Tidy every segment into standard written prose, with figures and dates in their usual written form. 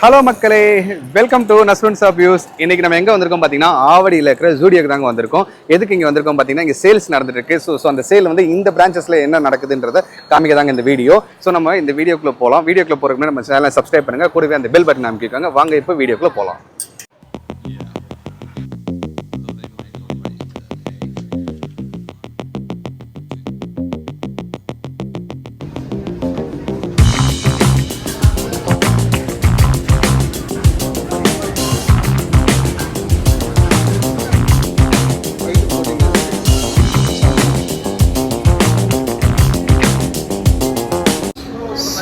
Hello மக்களே, welcome to நஸ்ருன் shop views. இன்னைக்கு நம்ம எங்கே வந்திருக்கோம் பார்த்தீங்கன்னா ஆவடியில் இருக்கிற ஜூடியோக்கு தாங்க வந்திருக்கோம். எதுக்கு இங்கே வந்திருக்கோம் பார்த்தீங்கன்னா இங்கே சேல்ஸ் நடந்துட்டு இருக்கு. ஸோ அந்த சேல் வந்து இந்த பிரான்ச்சஸில் என்ன நடக்குதுன்றதை காமிக்க தாங்க இந்த வீடியோ. ஸோ நம்ம இந்த வீடியோக்குள்ளே போகலாம். வீடியோக்குள்ளே போகிறதுக்கு நம்ம சேனலை சப்ஸ்கிரைப் பண்ணுங்கள், கூடவே அந்த பெல் பட்டன் அமைக்கிருக்காங்க. வாங்க இப்போ வீடியோக்குள்ளே போகலாம்.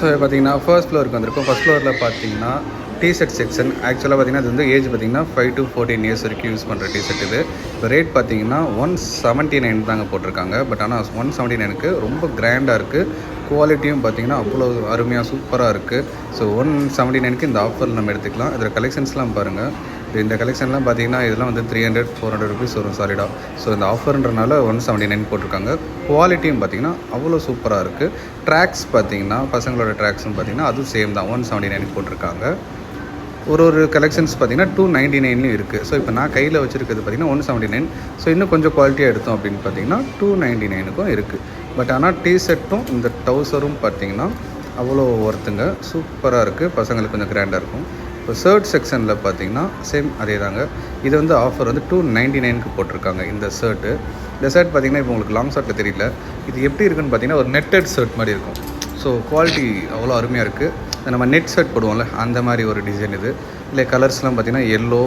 ஸோ பார்த்தீங்கன்னா ஃபர்ஸ்ட் ஃப்ளோருக்கு வந்திருக்கும். ஃபர்ஸ்ட் ஃப்ளோரில் பார்த்தீங்கன்னா டிஷர்ட் செக்ஷன். ஆக்சுவலாக பார்த்தீங்கன்னா அது வந்து ஏஜ் பார்த்தீங்கன்னா 5 to 14 இயர்ஸ் வரைக்கும் யூஸ் பண்ணுற டிஷர்ட் இது. இப்போ ரேட் பார்த்தீங்கன்னா 179 தாங்க போட்டிருக்காங்க. பட் ஆனால் 179க்கு ரொம்ப கிராண்டாக இருக்குது. குவாலிட்டியும் பார்த்தீங்கன்னா அவ்வளோ அருமையாக சூப்பராக இருக்குது. ஸோ 179க்கு இந்த ஆஃபரில் நம்ம எடுத்துக்கலாம். இதில் கலெக்ஷன்ஸ்லாம் பாருங்கள். இந்த கலெக்ஷன்லாம் பார்த்தீங்கன்னா இதெல்லாம் வந்து 300-400 ருபீஸ் வரும் சாலிடாக. ஸோ இந்த ஆஃபர்ன்றனால 179 போட்டிருக்காங்க. குவாலிட்டியும் பார்த்தீங்கன்னா அவ்வளோ சூப்பராக இருக்குது. ட்ராக்ஸ் பார்த்தீங்கன்னா பசங்களோட ட்ராக்ஸும் பார்த்தீங்கன்னா அதுவும் சேம் தான், 179 போட்டிருக்காங்க. ஒரு கலெக்ஷன்ஸ் பார்த்தீங்கன்னா 299 இருக்குது. ஸோ இப்போ நான் கையில் வச்சுருக்கிறது பார்த்தீங்கன்னா 179. ஸோ இன்னும் கொஞ்சம் குவாலிட்டியாக எடுத்தோம் அப்படின்னு பார்த்தீங்கன்னா 299க்கும் இருக்குது. பட் ஆனால் டிஷர்ட்டும் இந்த டவுசரும் பார்த்தீங்கன்னா அவ்வளோ ஒர்த்துங்க, சூப்பராக இருக்குது. பசங்களுக்கு கொஞ்சம் கிராண்டாக இருக்கும். இப்போ ஷர்ட் செக்ஷனில் பார்த்தீங்கன்னா சேம் அதே தாங்க. இது வந்து ஆஃபர் வந்து 299க்கு போட்டிருக்காங்க இந்த ஷர்ட்டு. இந்த ஷர்ட் பார்த்தீங்கன்னா இப்போ உங்களுக்கு லாங் ஷர்ட்டில் தெரியல, இது எப்படி இருக்குன்னு பார்த்தீங்கன்னா ஒரு நெட்டட் ஷர்ட் மாதிரி இருக்கும். ஸோ குவாலிட்டி அவ்வளோ அருமையாக இருக்குது. நம்ம நெட் ஷர்ட் போடுவோம்ல அந்த மாதிரி ஒரு டிசைன் இது. இல்லை கலர்ஸ்லாம் பார்த்தீங்கன்னா எல்லோ,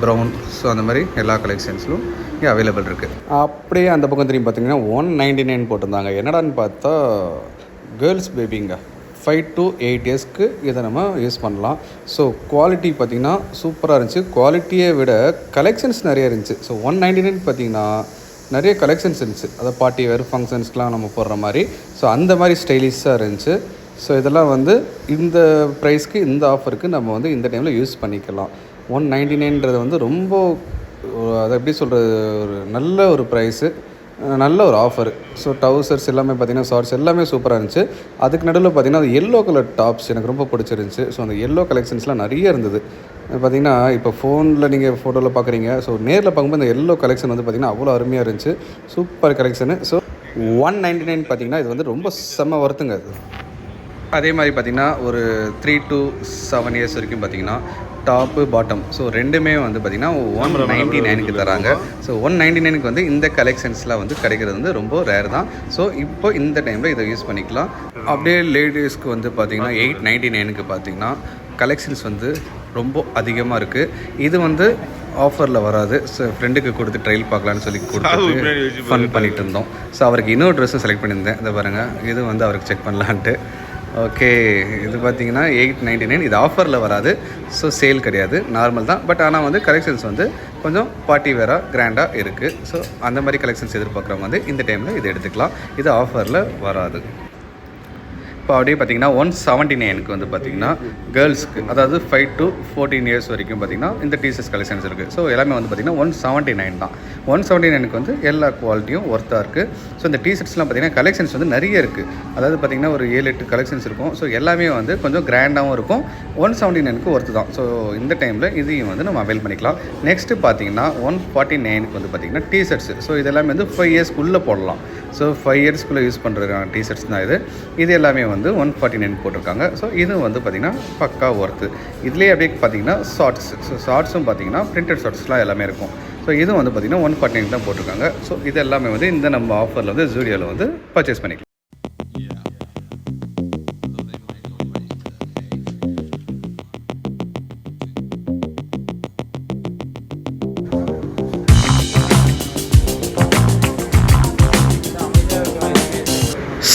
ப்ரௌன், ஸோ அந்த மாதிரி எல்லா கலெக்ஷன்ஸ்லும் இங்கே அவைலபிள் இருக்குது. அப்படியே அந்த பக்கம் திரும்பி பார்த்தீங்கன்னா 199 போட்டிருந்தாங்க. என்னடான்னு பார்த்தா கேர்ள்ஸ் பேபிங்க 5 to 8 இயர்ஸ்க்கு இதை நம்ம யூஸ் பண்ணலாம். ஸோ குவாலிட்டி பார்த்திங்கன்னா சூப்பராக இருந்துச்சு. குவாலிட்டியை விட கலெக்ஷன்ஸ் நிறைய இருந்துச்சு. ஸோ 199 பார்த்திங்கன்னா நிறைய கலெக்ஷன்ஸ் இருந்துச்சு. அதை பார்ட்டி வேறு ஃபங்க்ஷன்ஸ்க்கெலாம் நம்ம போடுற மாதிரி. ஸோ அந்த மாதிரி ஸ்டைலிஷாக இருந்துச்சு. ஸோ இதெல்லாம் வந்து இந்த ப்ரைஸ்க்கு இந்த ஆஃபருக்கு நம்ம வந்து இந்த டைமில் யூஸ் பண்ணிக்கலாம். 199ன்றது வந்து ரொம்ப அதை எப்படி சொல்கிறது, ஒரு நல்ல ஒரு ப்ரைஸு, நல்ல ஒரு ஆஃபர். ஸோ டவுசர்ஸ் எல்லாமே பார்த்திங்கன்னா ஷார்ட்ஸ் எல்லாமே சூப்பராக இருந்துச்சு. அதுக்கு நடுவில் பார்த்திங்கன்னா அது எல்லோ கலர் டாப்ஸ் எனக்கு ரொம்ப பிடிச்சிருந்துச்சி. ஸோ அந்த எல்லோ கலெக்ஷன்ஸ்லாம் நிறைய இருந்தது. பார்த்திங்கன்னா இப்போ ஃபோனில் நீங்கள் ஃபோட்டோவில் பார்க்குறீங்க, ஸோ நேரில் பார்க்கும்போது இந்த எல்லோ கலெக்ஷன் வந்து பார்த்திங்கன்னா அவ்வளோ அருமையாக இருந்துச்சு. Super collection. ஸோ 199 பார்த்திங்கன்னா இது வந்து ரொம்ப செம்ம ஒர்த்துங்க. அது அதே மாதிரி பார்த்திங்கன்னா ஒரு 3 to 7 இயர்ஸ் வரைக்கும் பார்த்திங்கன்னா டாப்பு பாட்டம் ஸோ ரெண்டுமே வந்து பார்த்திங்கன்னா 199க்கு தராங்க. ஸோ 199க்கு வந்து இந்த கலெக்ஷன்ஸ்லாம் வந்து கிடைக்கிறது வந்து ரொம்ப ரேர் தான். ஸோ இப்போ இந்த டைமில் இதை யூஸ் பண்ணிக்கலாம். அப்படியே லேடிஸ்க்கு வந்து பார்த்திங்கன்னா 899க்கு பார்த்திங்கன்னா கலெக்ஷன்ஸ் வந்து ரொம்ப அதிகமாக இருக்குது. இது வந்து ஆஃபரில் வராது. ஸோ ஃப்ரெண்டுக்கு கொடுத்து ட்ரையல் பார்க்கலான்னு சொல்லி கொடுத்து ஃபன் பண்ணிகிட்டு இருந்தோம். ஸோ அவருக்கு இன்னொரு ட்ரெஸ்ஸும் செலக்ட் பண்ணியிருந்தேன். இதை பாருங்கள், இது வந்து அவருக்கு செக் பண்ணலான்ட்டு. ஓகே, இது பார்த்தீங்கன்னா 899. இது ஆஃபரில் வராது. ஸோ சேல் கிடையாது, நார்மல் தான். பட் ஆனால் வந்து கலெக்ஷன்ஸ் வந்து கொஞ்சம் பார்ட்டி வேராக கிராண்டாக இருக்குது. ஸோ அந்த மாதிரி கலெக்ஷன்ஸ் எதிர்பார்க்குறவங்க வந்து இந்த டைமில் இது எடுத்துக்கலாம். இது ஆஃபரில் வராது. இப்போ அப்படியே பார்த்திங்கன்னா 179க்கு வந்து பார்த்திங்கன்னா கேர்ள்ஸ்க்கு, அதாவது 5 to 14 இயர்ஸ் வரைக்கும் பார்த்திங்கன்னா இந்த டிஷர்ட்ஸ் கலெக்ஷன்ஸ் இருக்குது. ஸோ எல்லாமே வந்து பார்த்திங்கன்னா 179 தான். 179க்கு வந்து எல்லா குவாலிட்டியும் ஒர்த்தாக இருக்குது. ஸோ இந்த டிஷர்ட்ஸ்லாம் பார்த்திங்கன்னா கலெக்ஷன்ஸ் வந்து நிறைய இருக்குது. அதாவது பார்த்திங்கன்னா ஒரு 7-8 கலெக்ஷன்ஸ் இருக்கும். ஸோ எல்லாமே வந்து கொஞ்சம் கிராண்டாகவும் இருக்கும். 179க்கு ஒர்த்து தான். ஸோ இந்த டைமில் இதையும் வந்து நம்ம அவைல் பண்ணிக்கலாம். நெக்ஸ்ட்டு பார்த்திங்கன்னா 149க்கு வந்து பார்த்திங்கன்னா டிஷர்ட்ஸ். ஸோ இதெல்லாமே வந்து 5 இயர்ஸ்க்குள்ளே போடலாம். ஸோ 5 இயர்ஸ்க்குள்ளே யூஸ் பண்ணுற டிஷர்ட்ஸ் தான் இது. இது எல்லாமே வந்து 149 போட்டிருக்காங்க. ஸோ இது வந்து பார்த்திங்கன்னா பக்கா ஒர்த்து. இதுலேயே அப்படியே பார்த்திங்கன்னா ஷார்ட்ஸ். ஸோ ஷார்ட்ஸும் பார்த்திங்கன்னா பிரிண்டட் ஷார்ட்ஸ்லாம் எல்லாமே இருக்கும். ஸோ இதுவும் வந்து பார்த்திங்கன்னா 149 தான் போட்டிருக்காங்க. ஸோ இது எல்லாமே வந்து இந்த நம்ம ஆஃபரில் வந்து ஜூடியோவில் வந்து பர்ச்சேஸ் பண்ணிக்கலாம்.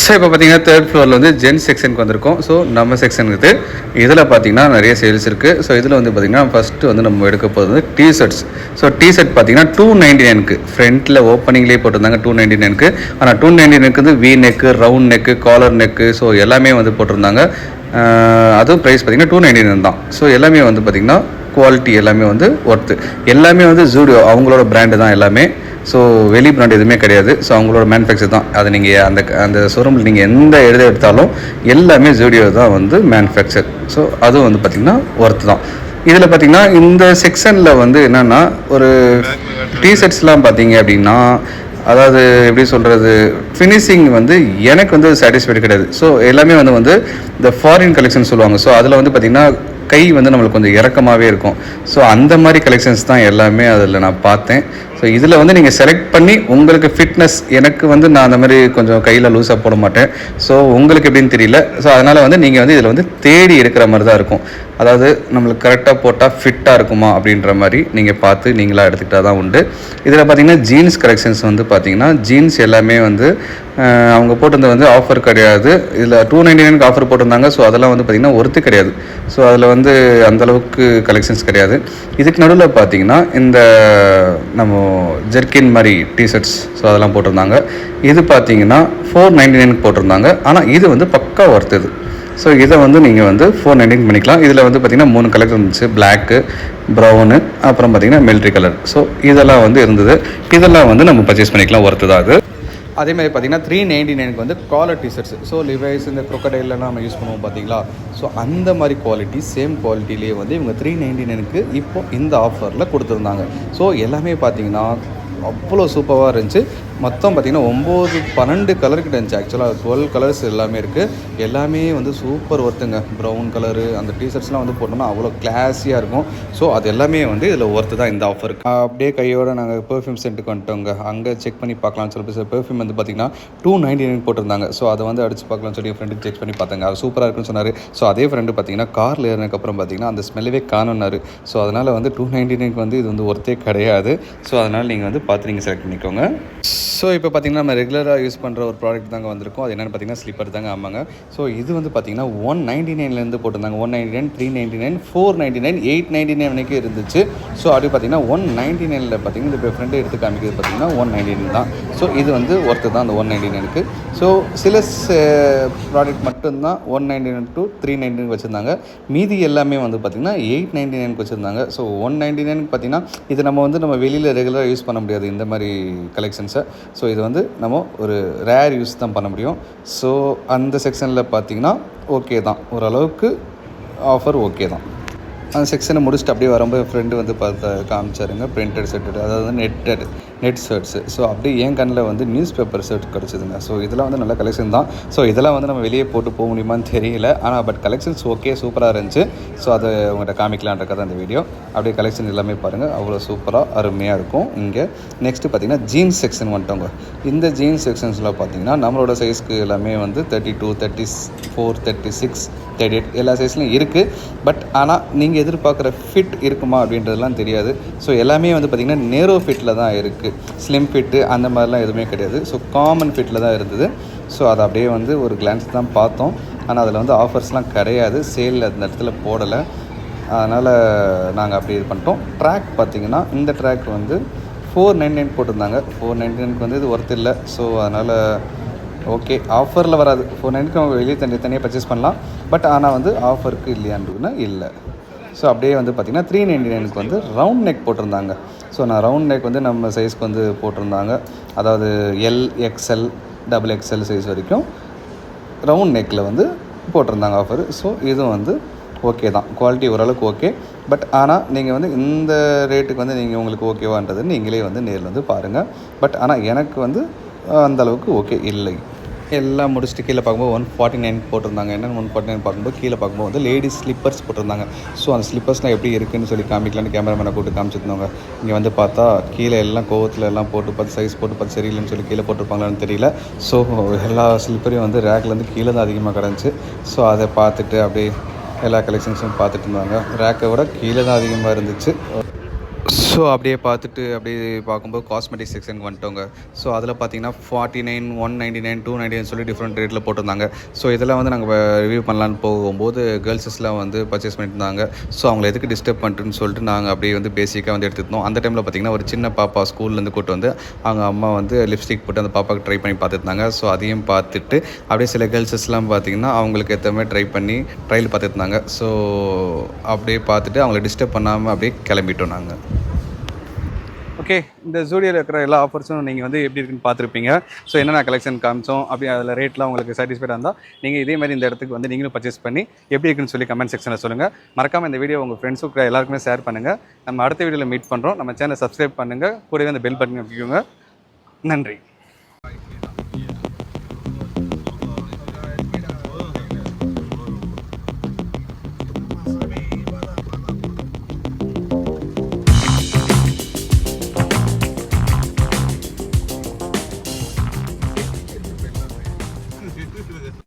ஸோ இப்போ பார்த்தீங்கன்னா 3rd ஃப்ளோரில் வந்து ஜென்ஸ் செக்ஷனுக்கு வந்திருக்கோம். ஸோ நம்ம செக்ஷனுக்கு இதில் பார்த்தீங்கன்னா நிறைய சேல்ஸ் இருக்குது. ஸோ இதில் வந்து பார்த்திங்கன்னா ஃபஸ்ட்டு வந்து நம்ம எடுக்க போகிறது வந்து டிஷர்ட்ஸ். ஸோ டிஷர்ட் பார்த்தீங்கன்னா 299க்கு ஃப்ரண்ட்டில் ஓப்பனிங்லேயே போட்டிருந்தாங்க 299க்கு. ஆனால் 299க்கு வந்து V neck, round neck, collar neck, so எல்லாமே வந்து போட்டிருந்தாங்க. அதுவும் ப்ரைஸ் பார்த்திங்கன்னா 299 தான். ஸோ எல்லாமே வந்து பார்த்திங்கன்னா குவாலிட்டி எல்லாமே வந்து ஒர்த்து. எல்லாமே வந்து ஜூடியோ அவங்களோட பிராண்டு தான் எல்லாமே. ஸோ வெளி பிராண்ட் எதுவுமே கிடையாது. ஸோ அவங்களோட மேனுஃபேக்சர் தான். அது நீங்கள் அந்த ஷோரூமில் நீங்கள் எந்த எடுத்தாலும் எல்லாமே ஜூடியோ தான் வந்து மேனுஃபேக்சர். ஸோ அதுவும் வந்து பார்த்திங்கன்னா ஒர்த்து தான். இதில் பார்த்திங்கன்னா இந்த செக்ஷனில் வந்து என்னென்னா ஒரு டிஷர்ட்ஸ்லாம் பார்த்தீங்க அப்படின்னா, அதாவது எப்படி சொல்கிறது, ஃபினிஷிங் வந்து எனக்கு வந்து சாட்டிஸ்ஃபைடு கிடையாது. ஸோ எல்லாமே வந்து இந்த ஃபாரின் கலெக்ஷன் சொல்லுவாங்க. ஸோ அதில் வந்து பார்த்திங்கன்னா கை வந்து நம்மளுக்கு கொஞ்சம் இறக்கமாகவே இருக்கும். ஸோ அந்த மாதிரி கலெக்ஷன்ஸ் தான் எல்லாமே அதில் நான் பார்த்தேன். ஸோ இதில் வந்து நீங்கள் செலக்ட் பண்ணி உங்களுக்கு ஃபிட்னஸ், எனக்கு வந்து நான் அந்த மாதிரி கொஞ்சம் கையில் லூஸாக போட மாட்டேன். ஸோ உங்களுக்கு எப்படின்னு தெரியல. ஸோ அதனால் வந்து நீங்கள் வந்து இதில் வந்து தேடி இருக்கிற மாதிரி தான் இருக்கும். அதாவது நம்மளுக்கு கரெக்டாக போட்டால் ஃபிட்டாக இருக்குமா அப்படின்ற மாதிரி நீங்கள் பார்த்து நீங்களாக எடுத்துக்கிட்டால் தான் உண்டு. இதில் பார்த்திங்கன்னா ஜீன்ஸ் கலெக்ஷன்ஸ் வந்து பார்த்திங்கன்னா ஜீன்ஸ் எல்லாமே வந்து அவங்க போட்டிருந்த வந்து ஆஃபர் கிடையாது. இதில் 299 ஆஃபர் போட்டிருந்தாங்க. ஸோ அதெல்லாம் வந்து பார்த்திங்கன்னா ஒர்த்து கிடையாது. ஸோ அதில் வந்து அந்தளவுக்கு கலெக்ஷன்ஸ் கிடையாது. இதுக்கு நடுவில் பார்த்திங்கன்னா இந்த நம்ம ஜெர்கின் மாதிரி டிஷர்ட்ஸ், ஸோ அதெல்லாம் போட்டிருந்தாங்க. இது பார்த்திங்கன்னா 499 போட்டிருந்தாங்க. ஆனால் இது வந்து பக்கா ஒர்த்துது. ஸோ இதை வந்து நீங்கள் வந்து 499 பண்ணிக்கலாம். இதில் வந்து பார்த்திங்கன்னா 3 கலர் இருந்துச்சு, பிளாக்கு, ப்ரௌனு, அப்புறம் பார்த்திங்கன்னா மிலிட்ரி கலர். ஸோ இதெல்லாம் வந்து இருந்தது. இதெல்லாம் வந்து நம்ம பர்ச்சேஸ் பண்ணிக்கலாம், ஒர்த்து தான் அது. அதேமாதிரி பார்த்திங்கன்னா 399 வந்து காலர் டிஷர்ட்ஸ். ஸோ லிவைஸ் இந்த க்ரொக்கடைல்லாம் நம்ம யூஸ் பண்ணுவோம் பார்த்தீங்களா. ஸோ அந்த மாதிரி குவாலிட்டி, சேம் குவாலிட்டிலேயே வந்து இவங்க 399க்கு இப்போ இந்த ஆஃபரில் கொடுத்துருந்தாங்க. ஸோ எல்லாமே பார்த்திங்கன்னா அவ்வளோ சூப்பராக இருந்துச்சு. மொத்தம் பார்த்திங்கன்னா 9-12 கலர்கிட்ட இருந்துச்சு. ஆக்சுவலாக 12 கலர்ஸ் எல்லாமே இருக்குது. எல்லாமே வந்து சூப்பர் ஒர்த்துங்க. ப்ரௌன் கலரு அந்த டிஷர்ட்ஸ்லாம் வந்து போட்டோம்னா அவ்வளோ கிளாஸியாக இருக்கும். ஸோ அது எல்லாமே வந்து இதில் ஒர்த்து தான் இந்த ஆஃபருக்கு. அப்படியே கையோடு நாங்கள் பெர்ஃப்யூம் சென்ட்டுக்கு வந்துட்டோங்க. அங்கே செக் பண்ணி பார்க்கலாம்னு சொல்லி பெர்ஃப்யூம் வந்து பார்த்திங்கன்னா 299 போட்டிருந்தாங்க. ஸோ அதை வந்து அடித்து பார்க்கலாம்னு சொல்லி என் ஃப்ரெண்டுக்கு செக் பண்ணி பார்த்தாங்க. அது சூப்பராக இருக்குன்னு சொன்னார். ஸோ அதே ஃப்ரெண்டு பார்த்திங்கன்னா காரில் ஏறினதுக்கப்புறம் பார்த்திங்கன்னா அந்த ஸ்மெல்லவே காணுன்னாரு. ஸோ அதனால் வந்து 299 வந்து இது வந்து ஒர்த்தே கிடையாது. ஸோ அதனால் நீங்கள் வந்து பார்த்து நீங்கள் செலக்ட் பண்ணிக்கோங்க. ஸோ இப்போ பார்த்திங்கன்னா நம்ம ரெகுலராக யூஸ் பண்ணுற ஒரு ப்ராடக்ட் தாங்க வந்திருக்கும். அது என்னென்னு பார்த்திங்கன்னா ஸ்லிப்பர் தாங்க. ஆமாங்க. ஸோ இது வந்து பார்த்திங்கன்னா 199 போட்டிருந்தாங்க. 199, 399, 499, 899 வரைக்கும் இருந்துச்சு. ஸோ அப்படி பார்த்திங்கன்னா 199 பார்த்திங்கன்னா இப்போ ஃப்ரெண்டு எடுத்து காமிக்கிறது பார்த்திங்கன்னா 199 தான். ஸோ இது வந்து ஒர்த்து தான் அந்த 199க்கு. ஸோ சில ப்ராடக்ட் மட்டும்தான் 199 to 399 வச்சுருந்தாங்க. மீதி எல்லாமே வந்து பார்த்திங்கன்னா 899 வச்சுருந்தாங்க. ஸோ 199 பார்த்திங்கன்னா இது நம்ம வெளியில் ரெகுலராக யூஸ் பண்ண முடியாது இந்த மாதிரி கலெக்ஷன்ஸை. ஸோ இது வந்து நம்ம ஒரு ரேர் யூஸ் தான் பண்ண முடியும். ஸோ அந்த செக்ஷனில் பார்த்திங்கன்னா ஓகே தான், ஓரளவுக்கு ஆஃபர் ஓகே தான். அந்த செக்ஷனை முடிச்சுட்டு அப்படியே வரும்போது ஃப்ரெண்டு வந்து காமிச்சாருங்க பிரிண்டட் ஷர்ட்டு, அதாவது நெட் ஷர்ட்ஸு. ஸோ அப்படியே என் கண்ணில் வந்து நியூஸ் பேப்பர் ஷர்ட் கிடச்சிதுங்க. ஸோ இதெல்லாம் வந்து நல்ல கலெக்ஷன் தான். ஸோ இதெல்லாம் வந்து நம்ம வெளியே போட்டு போக முடியுமான்னு தெரியல. ஆனால் பட் கலெக்ஷன்ஸ் ஓகே, சூப்பராக இருந்துச்சு. ஸோ அதை உங்கள்கிட்ட காமிக்கலான்றக்காக அந்த வீடியோ. அப்படியே கலெக்ஷன் எல்லாமே பாருங்கள், அவ்வளோ சூப்பராக அருமையாக இருக்கும். இங்கே நெக்ஸ்ட்டு பார்த்திங்கன்னா ஜீன்ஸ் செக்ஷன் வந்துட்டோங்க. இந்த ஜீன்ஸ் செக்ஷன்ஸில் பார்த்திங்கன்னா நம்மளோட சைஸ்க்கு எல்லாமே வந்து 32, 34, 36, 38 எல்லா சைஸ்லையும் இருக்குது. பட் ஆனால் நீங்கள் எதிர்பார்க்குற ஃபிட் இருக்குமா அப்படின்றதுலாம் தெரியாது. ஸோ எல்லாமே வந்து பார்த்திங்கன்னா நேரோ ஃபிட்டில் தான் இருக்குது. ஸ்லிம் ஃபிட்டு அந்த மாதிரிலாம் எதுவுமே கிடையாது. ஸோ காமன் ஃபிட்டில் தான் இருந்தது. ஸோ அதை அப்படியே வந்து ஒரு கிளான்ஸ் தான் பார்த்தோம். ஆனால் அதில் வந்து ஆஃபர்ஸ்லாம் கிடையாது, சேலில் அந்த இடத்துல போடலை. அதனால் நாங்கள் அப்படி இது பண்ணிட்டோம். ட்ராக் பார்த்திங்கன்னா இந்த ட்ராக் வந்து 499 போட்டிருந்தாங்க. 499க்கு வந்து இது ஒர்த் இல்லை. ஸோ அதனால் ஓகே, ஆஃபரில் வராது. 499க்கு அவங்க வெளியே தனியாக பர்ச்சேஸ் பண்ணலாம். பட் ஆனால் வந்து ஆஃபருக்கு இல்லையான்றதுன்னா இல்லை. ஸோ அப்படியே வந்து பார்த்திங்கன்னா 399க்கு வந்து ரவுண்ட் நெக் போட்டிருந்தாங்க. ஸோ நான் ரவுண்ட் நெக் வந்து நம்ம சைஸ்க்கு வந்து போட்டிருந்தாங்க. அதாவது L, XL, XXL சைஸ் வரைக்கும் ரவுண்ட் நெக்கில் வந்து போட்டிருந்தாங்க ஆஃபர். ஸோ இதுவும் வந்து ஓகே தான், குவாலிட்டி ஓரளவுக்கு ஓகே. பட் ஆனால் நீங்கள் வந்து இந்த ரேட்டுக்கு வந்து நீங்கள் உங்களுக்கு ஓகேவான்றது நீங்களே வந்து நேரில் வந்து பாருங்கள். பட் ஆனால் எனக்கு வந்து அந்தளவுக்கு ஓகே இல்லை. எல்லாம் முடிச்சுட்டு கீழே பார்க்கும்போது 149 போட்டிருந்தாங்க. என்னென்னு 149 பார்க்கும்போது கீழே பார்க்கும்போது வந்து லேடிஸ் ஸ்லிப்பர்ஸ் போட்டிருந்தாங்க. ஸோ அந்த ஸ்லிப்பர்ஸ்லாம் எப்படி இருக்குதுன்னு சொல்லி காமிக்கலான்னு கேமராமேனை கூப்பிட்டு காமிச்சிருந்தவங்க. இங்கே வந்து பார்த்தா கீழே எல்லாம் கோவத்தில் எல்லாம் போட்டு பார்த்து சைஸ் போட்டு பார்த்து சரியில்லைன்னு சொல்லி கீழே போட்டிருப்பாங்களான்னு தெரியல. ஸோ எல்லா ஸ்லிப்பரையும் வந்து ரேக்லேருந்து கீழே தான் அதிகமாக கிடந்துச்சு. ஸோ அதை பார்த்துட்டு அப்படியே எல்லா கலெக்ஷன்ஸும் பார்த்துட்டு இருந்தாங்க. ரேக்கை விட கீழே தான் அதிகமாக இருந்துச்சு. ஸோ அப்படியே பார்த்துட்டு அப்படியே பார்க்கும்போது காஸ்மெட்டிக் செக்ஷனுக்கு வந்துட்டோங்க. ஸோ அதில் பார்த்தீங்கன்னா 49, 199, 299 சொல்லி டிஃப்ரெண்ட் ரேட்டில் போட்டிருந்தாங்க. ஸோ இதெல்லாம் வந்து நாங்கள் ரிவ்யூ பண்ணலான்னு போகும்போது கேர்ள்ஸஸ்லாம் வந்து பர்ச்சேஸ் பண்ணிட்டு இருந்தாங்க. ஸோ அவங்களை எதுக்கு டிஸ்டர்ப் பண்ணிட்டுன்னு சொல்லிட்டு நாங்கள் அப்படியே வந்து பேசிக்காக வந்து எடுத்துருந்தோம். அந்த டைமில் பார்த்திங்கன்னா ஒரு சின்ன பாப்பா ஸ்கூல்லேருந்து கூப்பிட்டு வந்து அவங்க அம்மா வந்து லிப்ஸ்டிக் போட்டு அந்த பாப்பாவுக்கு ட்ரை பண்ணி பார்த்துருந்தாங்க. ஸோ அதையும் பார்த்துட்டு அப்படியே சில கேர்ள்ஸஸ்லாம் பார்த்திங்கன்னா அவங்களுக்கு ஏற்ற மாதிரி ட்ரை பண்ணி ட்ரையல் பார்த்துருந்தாங்க. ஸோ அப்படியே பார்த்துட்டு அவங்கள டிஸ்டர்ப் பண்ணாமல் அப்படியே கிளம்பிட்டோம் நாங்கள். ஓகே, இந்த ஜூடியோவில் இருக்கிற எல்லா ஆஃபர்ஸும் நீங்கள் வந்து எப்படி இருக்குன்னு பார்த்துருப்பீங்க. ஸோ என்னென்ன கலெக்ஷன் காமிச்சோம் அப்படி அதில் ரேட்லாம் உங்களுக்கு சாட்டிஸ்ஃபைடாக இருந்தால் நீங்கள் இதே மாதிரி இந்த இடத்துக்கு வந்து நீங்களும் பர்ச்சேஸ் பண்ணி எப்படி இருக்குன்னு சொல்லி கமெண்ட் செக்ஷனில் சொல்லுங்கள். மறக்காமல் இந்த வீடியோ உங்கள் ஃப்ரெண்ட்ஸுக்கு எல்லாருக்குமே ஷேர் பண்ணுங்கள். நம்ம அடுத்த வீடியோவில் மீட் பண்ணுறோம். நம்ம சேனலை சப்ஸ்கிரைப் பண்ணுங்கள். கூடவே அந்த பெல் பட்டன் அமைக்குங்க. நன்றி.